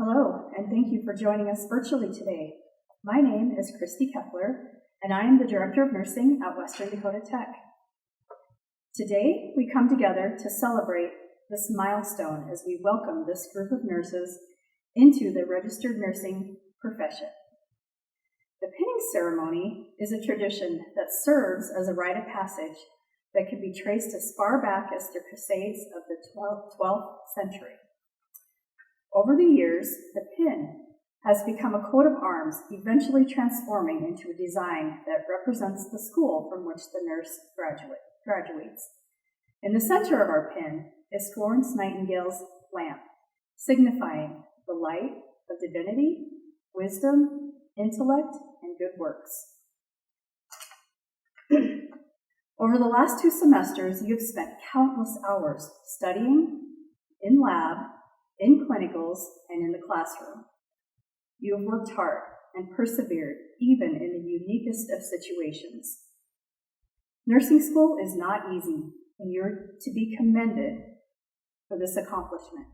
Hello, and thank you for joining us virtually today. My name is Christy Kepler, and I am the Director of Nursing at Western Dakota Tech. Today, we come together to celebrate this milestone as we welcome this group of nurses into the registered nursing profession. The pinning ceremony is a tradition that serves as a rite of passage that can be traced as far back as the Crusades of the 12th century. Over the years, the pin has become a coat of arms, eventually transforming into a design that represents the school from which the nurse graduates. In the center of our pin is Florence Nightingale's lamp, signifying the light of divinity, wisdom, intellect, and good works. Over the last 2 semesters, you have spent countless hours studying, in lab, in clinicals, and in the classroom. You have worked hard and persevered even in the uniquest of situations. Nursing school is not easy, and you're to be commended for this accomplishment.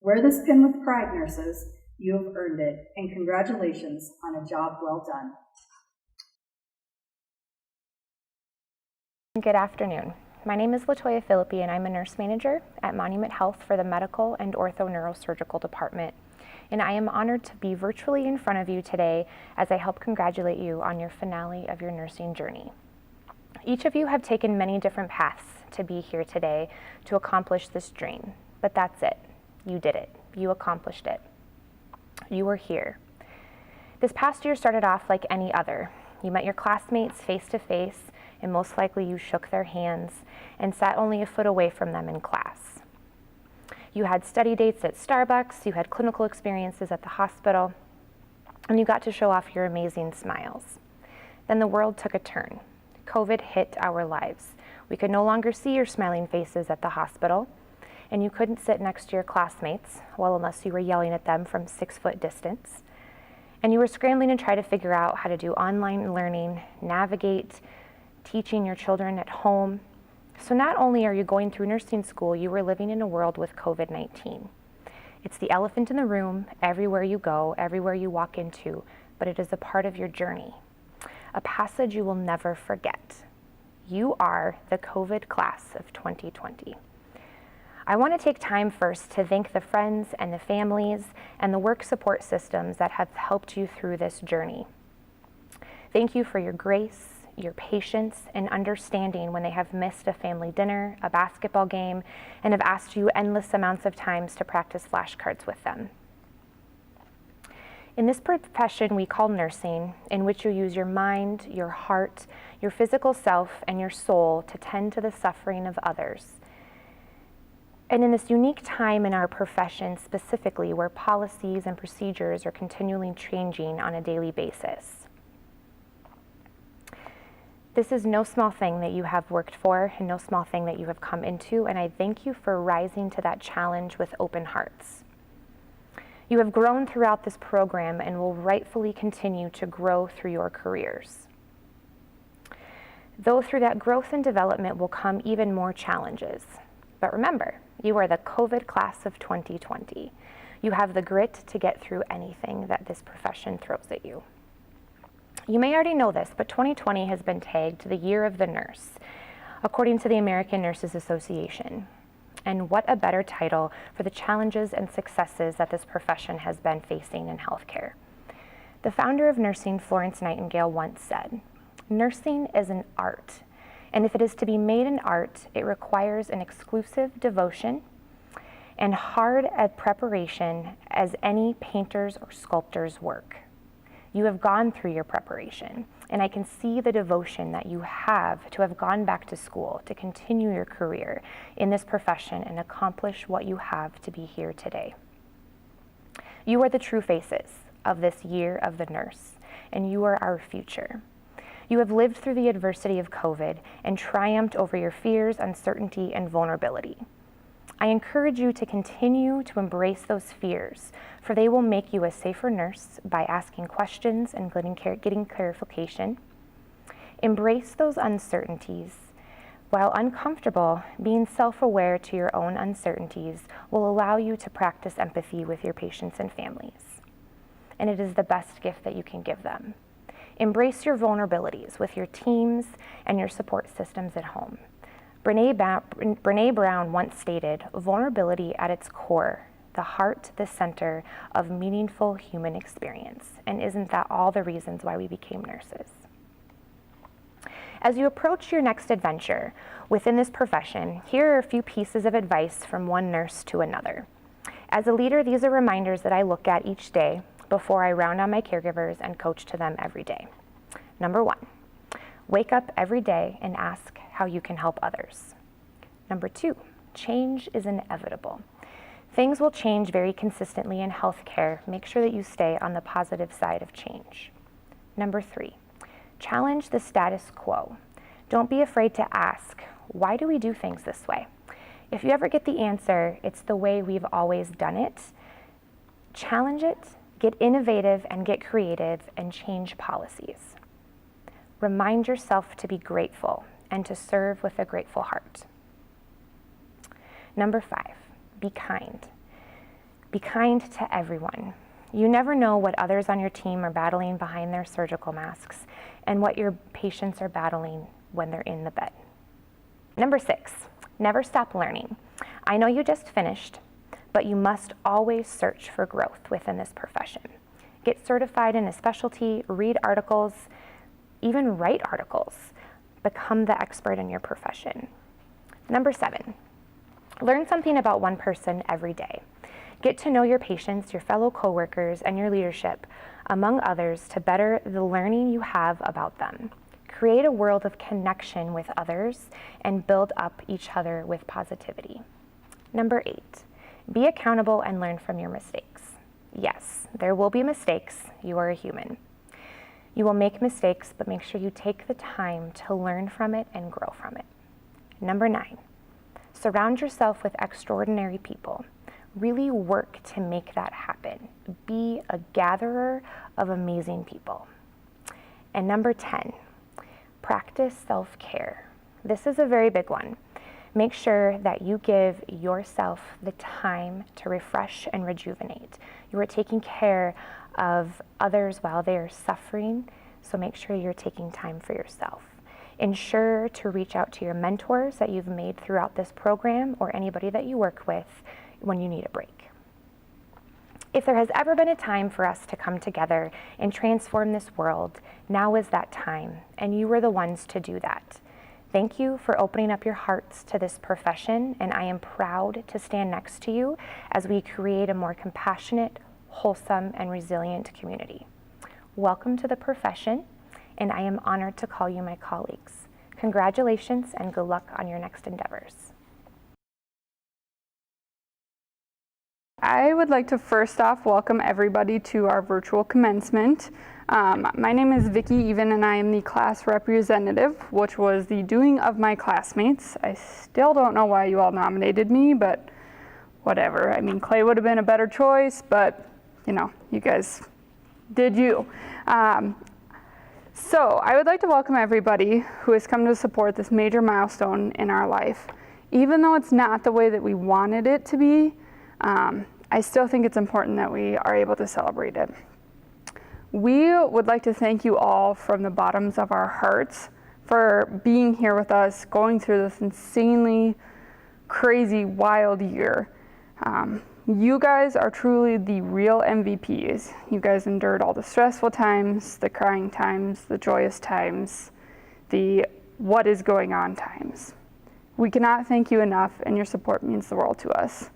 Wear this pin with pride, nurses. You have earned it, and congratulations on a job well done. Good afternoon. My name is Latoya Philippi, and I'm a nurse manager at Monument Health for the Medical and Ortho-Neurosurgical Department. And I am honored to be virtually in front of you today as I help congratulate you on your finale of your nursing journey. Each of you have taken many different paths to be here today to accomplish this dream, but that's it. You did it. You accomplished it. You were here. This past year started off like any other. You met your classmates face to face, and most likely you shook their hands and sat only a foot away from them in class. You had study dates at Starbucks, you had clinical experiences at the hospital, and you got to show off your amazing smiles. Then the world took a turn. COVID hit our lives. We could no longer see your smiling faces at the hospital, and you couldn't sit next to your classmates, well, unless you were yelling at them from 6-foot distance. And you were scrambling to try to figure out how to do online learning, navigate teaching your children at home. So not only are you going through nursing school, you were living in a world with COVID-19. It's the elephant in the room, everywhere you go, everywhere you walk into, but it is a part of your journey, a passage you will never forget. You are the COVID class of 2020. I want to take time first to thank the friends and the families and the work support systems that have helped you through this journey. Thank you for your grace, your patience, and understanding when they have missed a family dinner, a basketball game, and have asked you endless amounts of times to practice flashcards with them. In this profession we call nursing, in which you use your mind, your heart, your physical self, and your soul to tend to the suffering of others. And in this unique time in our profession specifically, where policies and procedures are continually changing on a daily basis. This is no small thing that you have worked for and no small thing that you have come into, and I thank you for rising to that challenge with open hearts. You have grown throughout this program and will rightfully continue to grow through your careers. Though through that growth and development will come even more challenges. But remember, you are the COVID class of 2020. You have the grit to get through anything that this profession throws at you. You may already know this, but 2020 has been tagged the year of the nurse, according to the American Nurses Association. And what a better title for the challenges and successes that this profession has been facing in healthcare. The founder of nursing, Florence Nightingale, once said, "Nursing is an art, and if it is to be made an art, it requires an exclusive devotion and hard a preparation as any painter's or sculptor's work." You have gone through your preparation, and I can see the devotion that you have to have gone back to school to continue your career in this profession and accomplish what you have to be here today. You are the true faces of this year of the nurse, and you are our future. You have lived through the adversity of COVID and triumphed over your fears, uncertainty, and vulnerability. I encourage you to continue to embrace those fears, for they will make you a safer nurse by asking questions and getting clarification. Embrace those uncertainties While uncomfortable, being self-aware to your own uncertainties will allow you to practice empathy with your patients and families. And it is the best gift that you can give them. Embrace your vulnerabilities with your teams and your support systems at home. Brene Brown once stated, "Vulnerability at its core, the heart, the center of meaningful human experience." And isn't that all the reasons why we became nurses? As you approach your next adventure within this profession, here are a few pieces of advice from one nurse to another. As a leader, these are reminders that I look at each day before I round on my caregivers and coach to them every day. Number 1, wake up every day and ask how you can help others. Number 2, change is inevitable. Things will change very consistently in healthcare. Make sure that you stay on the positive side of change. Number 3, challenge the status quo. Don't be afraid to ask, why do we do things this way? If you ever get the answer, it's the way we've always done it. Challenge it, get innovative and get creative, and change policies. Remind yourself to be grateful and to serve with a grateful heart. Number 5, be kind. Be kind to everyone. You never know what others on your team are battling behind their surgical masks and what your patients are battling when they're in the bed. Number 6, never stop learning. I know you just finished, but you must always search for growth within this profession. Get certified in a specialty, read articles, even write articles. Become the expert in your profession. Number 7, learn something about one person every day. Get to know your patients, your fellow coworkers, and your leadership, among others, to better the learning you have about them. Create a world of connection with others and build up each other with positivity. Number 8, be accountable and learn from your mistakes. Yes, there will be mistakes. You are a human. You will make mistakes, but make sure you take the time to learn from it and grow from it. Number 9, surround yourself with extraordinary people. Really work to make that happen. Be a gatherer of amazing people. And number 10, practice self-care. This is a very big one. Make sure that you give yourself the time to refresh and rejuvenate. You are taking care of others while they are suffering, so make sure you're taking time for yourself. Ensure to reach out to your mentors that you've made throughout this program or anybody that you work with when you need a break. If there has ever been a time for us to come together and transform this world, now is that time, and you are the ones to do that. Thank you for opening up your hearts to this profession, and I am proud to stand next to you as we create a more compassionate, wholesome, and resilient community. Welcome to the profession, and I am honored to call you my colleagues. Congratulations and good luck on your next endeavors. I would like to first off welcome everybody to our virtual commencement. My name is Vicki Even and I am the class representative, which was the doing of my classmates. I still don't know why you all nominated me, but whatever. I mean, Clay would have been a better choice, but you know, you guys did you. So I would like to welcome everybody who has come to support this major milestone in our life. Even though it's not the way that we wanted it to be, I still think it's important that we are able to celebrate it. We would like to thank you all from the bottoms of our hearts for being here with us, going through this insanely crazy, wild year. You guys are truly the real MVPs. You guys endured all the stressful times, the crying times, the joyous times, the what is going on times. We cannot thank you enough, and your support means the world to us.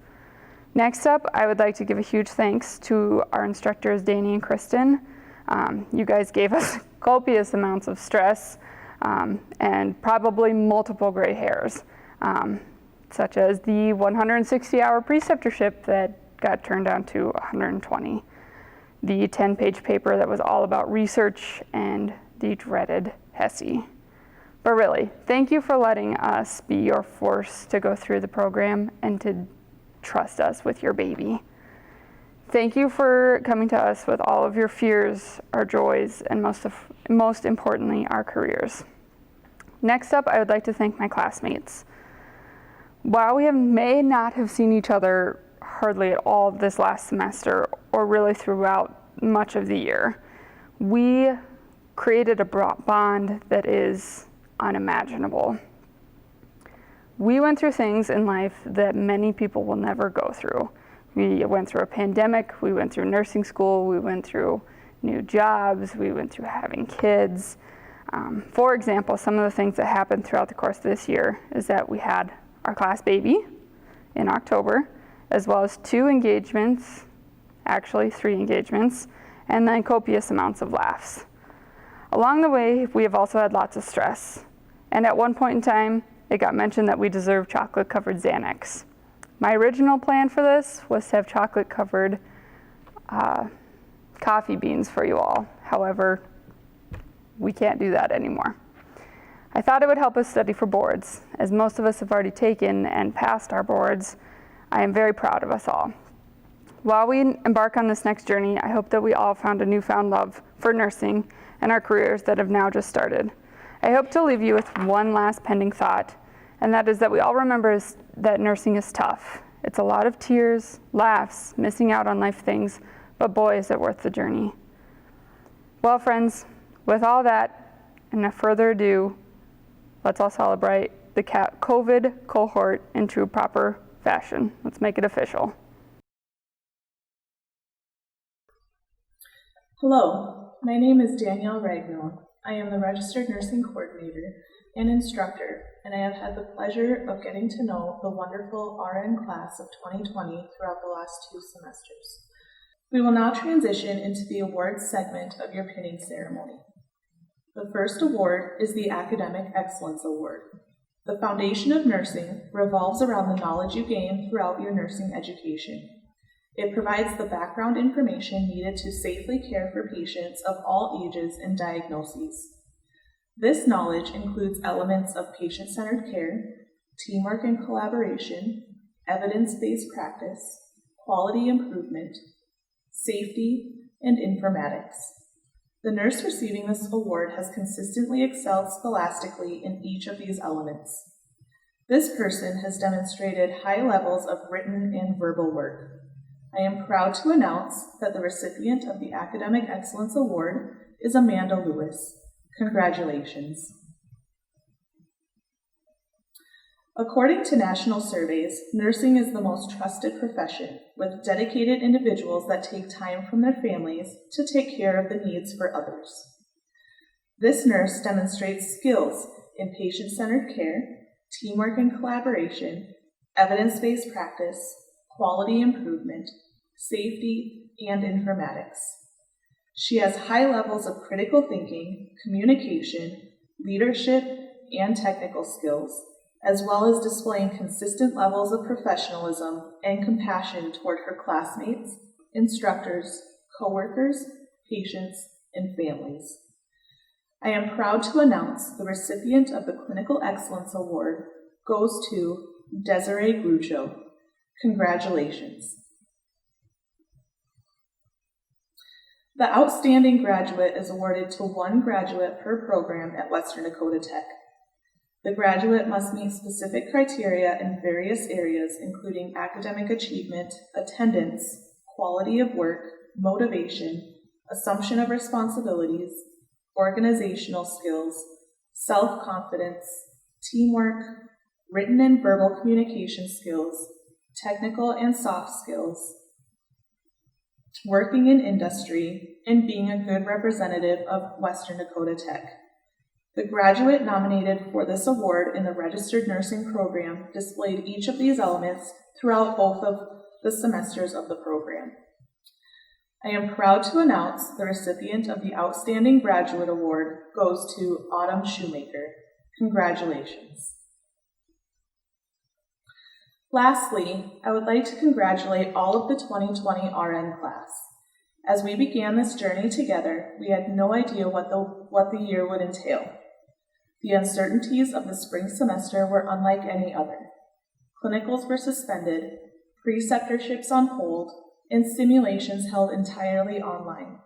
Next up, I would like to give a huge thanks to our instructors, Danny and Kristen. You guys gave us copious amounts of stress and probably multiple gray hairs, such as the 160-hour preceptorship that got turned down to 120, the 10-page paper that was all about research, and the dreaded HESI. But really, thank you for letting us be your force to go through the program and to trust us with your baby. Thank you for coming to us with all of your fears, our joys, and most importantly, our careers. Next up, I would like to thank my classmates. While we may not have seen each other hardly at all this last semester, or really throughout much of the year, we created a bond that is unimaginable. We went through things in life that many people will never go through. We went through a pandemic, we went through nursing school, we went through new jobs, we went through having kids. For example, some of the things that happened throughout the course of this year is that we had our class baby in October, as well as 2 engagements, actually 3 engagements, and then copious amounts of laughs. Along the way, we have also had lots of stress. And at one point in time, it got mentioned that we deserve chocolate-covered Xanax. My original plan for this was to have chocolate-covered coffee beans for you all. However, we can't do that anymore. I thought it would help us study for boards. As most of us have already taken and passed our boards, I am very proud of us all. While we embark on this next journey, I hope that we all found a newfound love for nursing and our careers that have now just started. I hope to leave you with one last pending thought, and that is that we all remember that nursing is tough. It's a lot of tears, laughs, missing out on life things, but boy, is it worth the journey. Well, friends, with all that, and no further ado, let's all celebrate the COVID cohort in true proper fashion. Let's make it official. Hello, my name is Danielle Ragnall. I am the Registered Nursing Coordinator and Instructor, and I have had the pleasure of getting to know the wonderful RN class of 2020 throughout the last 2 semesters. We will now transition into the awards segment of your pinning ceremony. The first award is the Academic Excellence Award. The foundation of nursing revolves around the knowledge you gain throughout your nursing education. It provides the background information needed to safely care for patients of all ages and diagnoses. This knowledge includes elements of patient-centered care, teamwork and collaboration, evidence-based practice, quality improvement, safety, and informatics. The nurse receiving this award has consistently excelled scholastically in each of these elements. This person has demonstrated high levels of written and verbal work. I am proud to announce that the recipient of the Academic Excellence Award is Amanda Lewis. Congratulations. According to national surveys, nursing is the most trusted profession, with dedicated individuals that take time from their families to take care of the needs for others. This nurse demonstrates skills in patient-centered care, teamwork and collaboration, evidence-based practice, quality improvement, safety, and informatics. She has high levels of critical thinking, communication, leadership, and technical skills, as well as displaying consistent levels of professionalism and compassion toward her classmates, instructors, coworkers, patients, and families. I am proud to announce the recipient of the Clinical Excellence Award goes to Desiree Grucho. Congratulations. The Outstanding Graduate is awarded to 1 graduate per program at Western Dakota Tech. The graduate must meet specific criteria in various areas, including academic achievement, attendance, quality of work, motivation, assumption of responsibilities, organizational skills, self-confidence, teamwork, written and verbal communication skills, technical and soft skills, working in industry, and being a good representative of Western Dakota Tech. The graduate nominated for this award in the Registered Nursing program displayed each of these elements throughout both of the semesters of the program. I am proud to announce the recipient of the Outstanding Graduate Award goes to Autumn Shoemaker. Congratulations. Lastly, I would like to congratulate all of the 2020 RN class. As we began this journey together, we had no idea what the year would entail. The uncertainties of the spring semester were unlike any other. Clinicals were suspended, preceptorships on hold, and simulations held entirely online.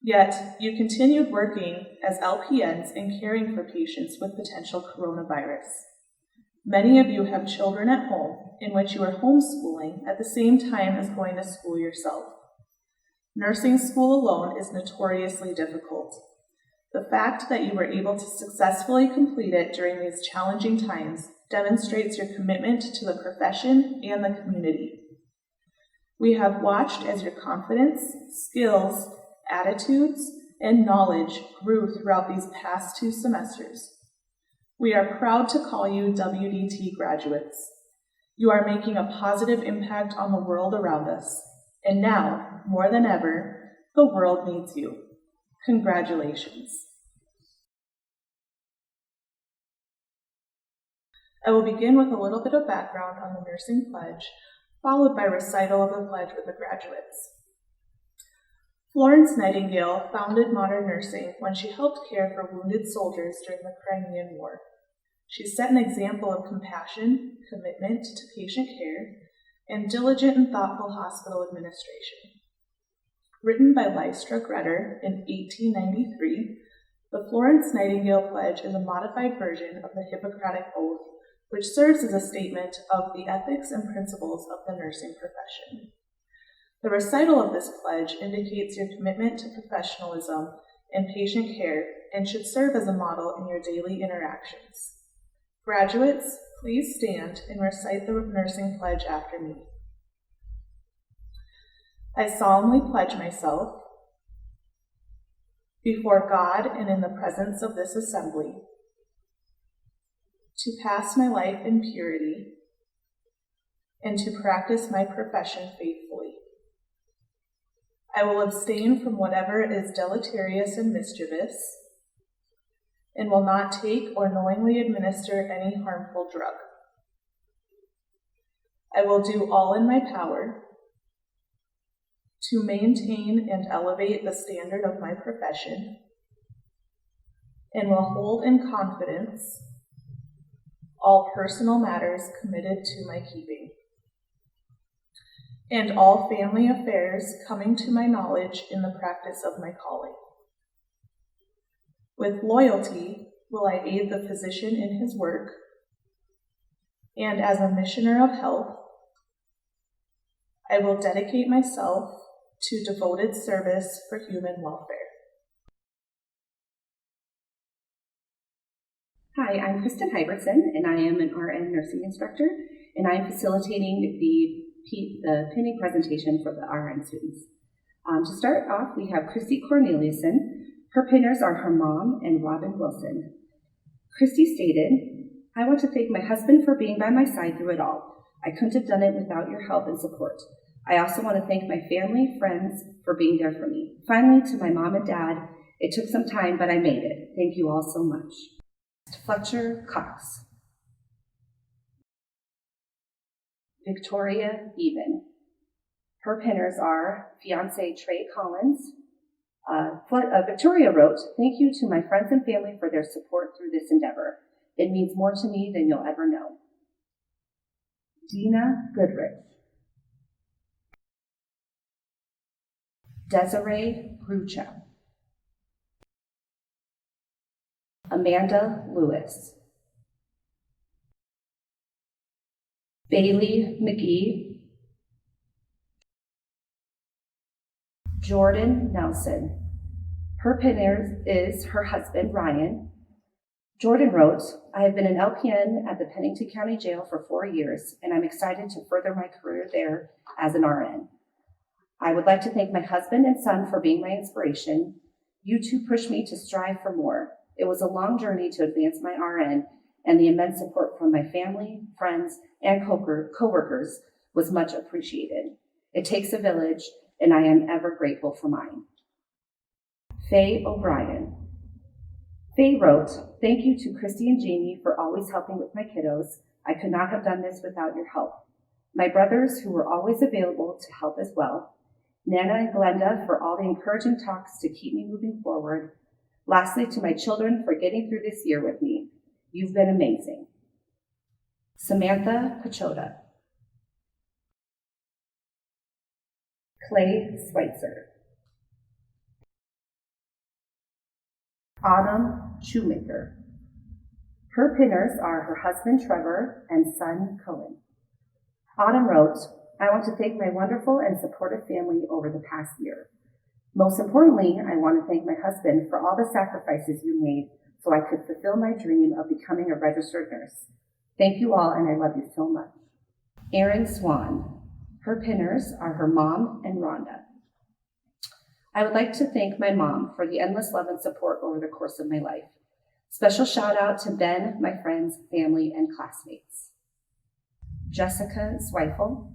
Yet, you continued working as LPNs and caring for patients with potential coronavirus. Many of you have children at home in which you are homeschooling at the same time as going to school yourself. Nursing school alone is notoriously difficult. The fact that you were able to successfully complete it during these challenging times demonstrates your commitment to the profession and the community. We have watched as your confidence, skills, attitudes, and knowledge grew throughout these past 2 semesters. We are proud to call you WDT graduates. You are making a positive impact on the world around us, and now, more than ever, the world needs you. Congratulations. I will begin with a little bit of background on the nursing pledge, followed by recital of the pledge with the graduates. Florence Nightingale founded modern nursing when she helped care for wounded soldiers during the Crimean War. She set an example of compassion, commitment to patient care, and diligent and thoughtful hospital administration. Written by Lystra Gretter in 1893, the Florence Nightingale Pledge is a modified version of the Hippocratic Oath, which serves as a statement of the ethics and principles of the nursing profession. The recital of this pledge indicates your commitment to professionalism and patient care and should serve as a model in your daily interactions. Graduates, please stand and recite the nursing pledge after me. I solemnly pledge myself before God and in the presence of this assembly to pass my life in purity and to practice my profession faithfully. I will abstain from whatever is deleterious and mischievous, and will not take or knowingly administer any harmful drug. I will do all in my power to maintain and elevate the standard of my profession, and will hold in confidence all personal matters committed to my keeping, and all family affairs coming to my knowledge in the practice of my calling. With loyalty will I aid the physician in his work, and as a missioner of health, I will dedicate myself to devoted service for human welfare. Hi, I'm Kristen Hybertson, and I am an RN nursing instructor, and I am facilitating the pinning presentation for the RN students. To start off, we have Christy Corneliuson. Her pinners are her mom and Robin Wilson. Christy stated, I want to thank my husband for being by my side through it all. I couldn't have done it without your help and support. I also want to thank my family, friends for being there for me. Finally, to my mom and dad, it took some time, but I made it. Thank you all so much. Fletcher Cox. Victoria Even. Her pinners are fiance Trey Collins. Victoria wrote, thank you to my friends and family for their support through this endeavor. It means more to me than you'll ever know. Dina Goodrich. Desiree Grucha. Amanda Lewis. Bailey McGee. Jordan Nelson. Her pinner is her husband, Ryan. Jordan wrote, I have been an LPN at the Pennington County Jail for 4 years, and I'm excited to further my career there as an RN. I would like to thank my husband and son for being my inspiration. You two pushed me to strive for more. It was a long journey to advance my RN, and the immense support from my family, friends, and coworkers was much appreciated. It takes a village, and I am ever grateful for mine. Faye O'Brien. Faye wrote, thank you to Christy and Jamie for always helping with my kiddos. I could not have done this without your help. My brothers, who were always available to help as well. Nana and Glenda for all the encouraging talks to keep me moving forward. Lastly, to my children for getting through this year with me. You've been amazing. Samantha Pachota. Clay Schweitzer. Autumn Shoemaker. Her pinners are her husband Trevor and son Cohen. Autumn wrote, I want to thank my wonderful and supportive family over the past year. Most importantly, I want to thank my husband for all the sacrifices you made so I could fulfill my dream of becoming a registered nurse. Thank you all, and I love you so much. Erin Swan. Her pinners are her mom and Rhonda. I would like to thank my mom for the endless love and support over the course of my life. Special shout out to Ben, my friends, family, and classmates. Jessica Zweifel.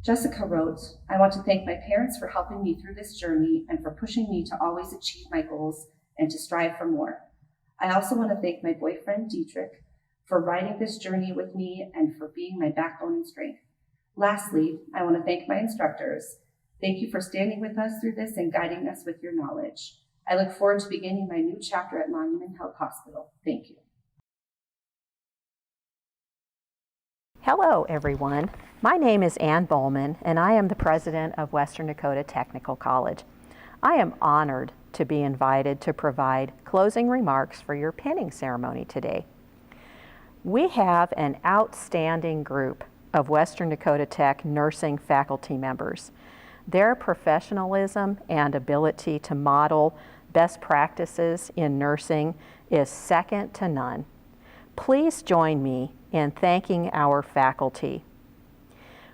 Jessica wrote, I want to thank my parents for helping me through this journey and for pushing me to always achieve my goals and to strive for more. I also want to thank my boyfriend, Dietrich, for riding this journey with me and for being my backbone and strength. Lastly, I want to thank my instructors. Thank you for standing with us through this and guiding us with your knowledge. I look forward to beginning my new chapter at Monument Health Hospital. Thank you. Hello, everyone. My name is Ann Bowman, and I am the president of Western Dakota Technical College. I am honored to be invited to provide closing remarks for your pinning ceremony today. We have an outstanding group of Western Dakota Tech nursing faculty members. Their professionalism and ability to model best practices in nursing is second to none. Please join me in thanking our faculty.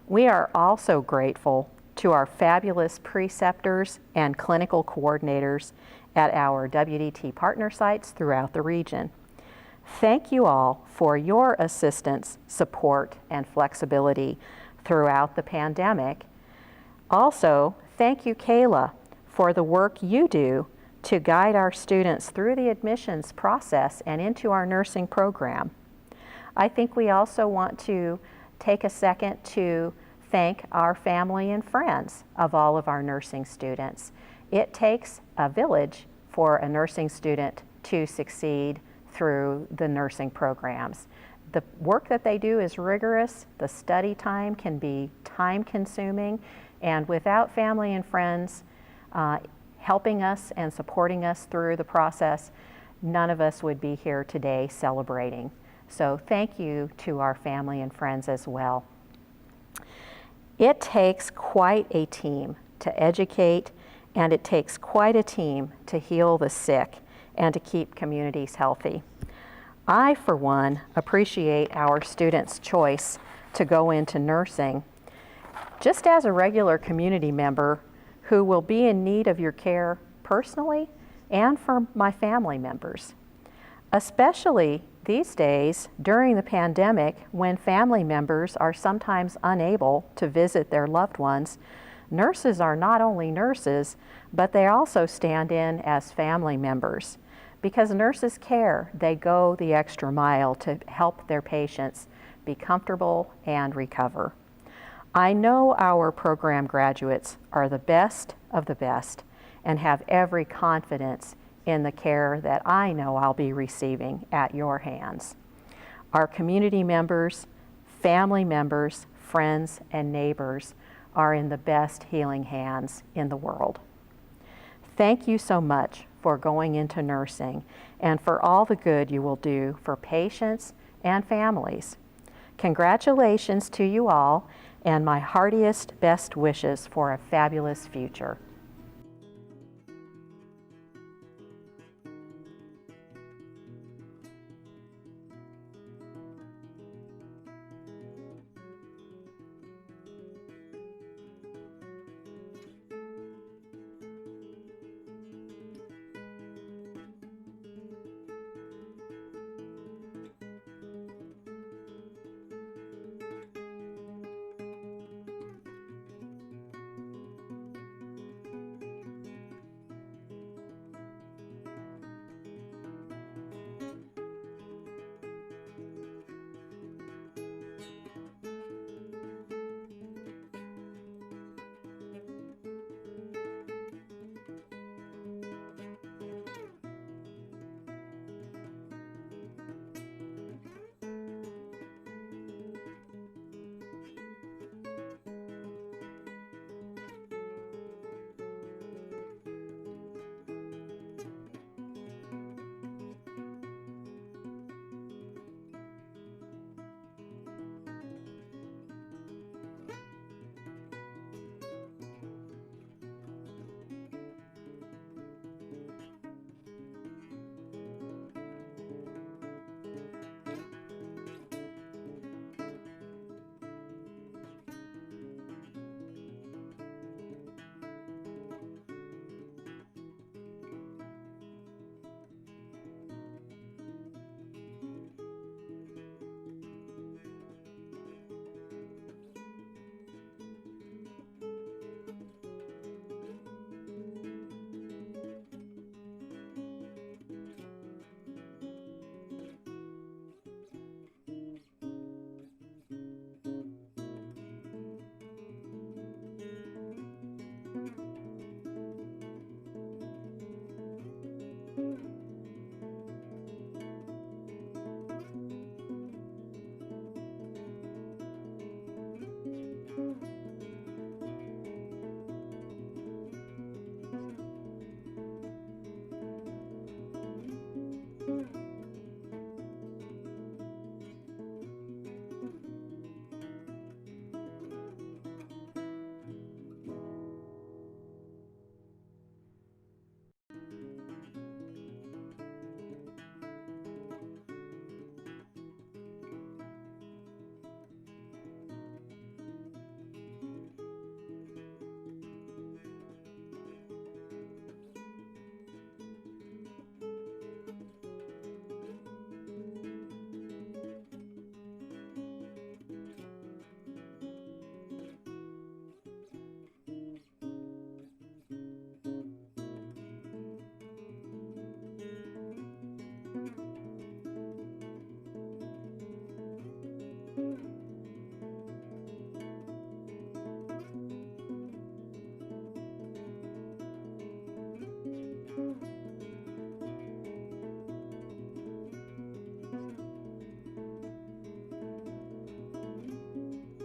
We are also grateful to our fabulous preceptors and clinical coordinators at our WDT partner sites throughout the region. Thank you all for your assistance, support, and flexibility throughout the pandemic. Also, thank you, Kayla, for the work you do to guide our students through the admissions process and into our nursing program. I think we also want to take a second to thank our family and friends of all of our nursing students. It takes a village for a nursing student to succeed through the nursing programs. The work that they do is rigorous, the study time can be time-consuming, and without family and friends helping us and supporting us through the process, none of us would be here today celebrating. So thank you to our family and friends as well. It takes quite a team to educate, and it takes quite a team to heal the sick and to keep communities healthy. I, for one, appreciate our students' choice to go into nursing just as a regular community member who will be in need of your care personally and for my family members. Especially these days during the pandemic, when family members are sometimes unable to visit their loved ones, nurses are not only nurses, but they also stand in as family members. Because nurses care, they go the extra mile to help their patients be comfortable and recover. I know our program graduates are the best of the best and have every confidence in the care that I know I'll be receiving at your hands. Our community members, family members, friends, and neighbors are in the best healing hands in the world. Thank you so much for going into nursing and for all the good you will do for patients and families. Congratulations to you all, and my heartiest best wishes for a fabulous future.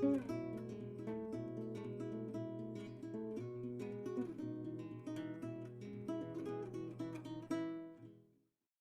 you.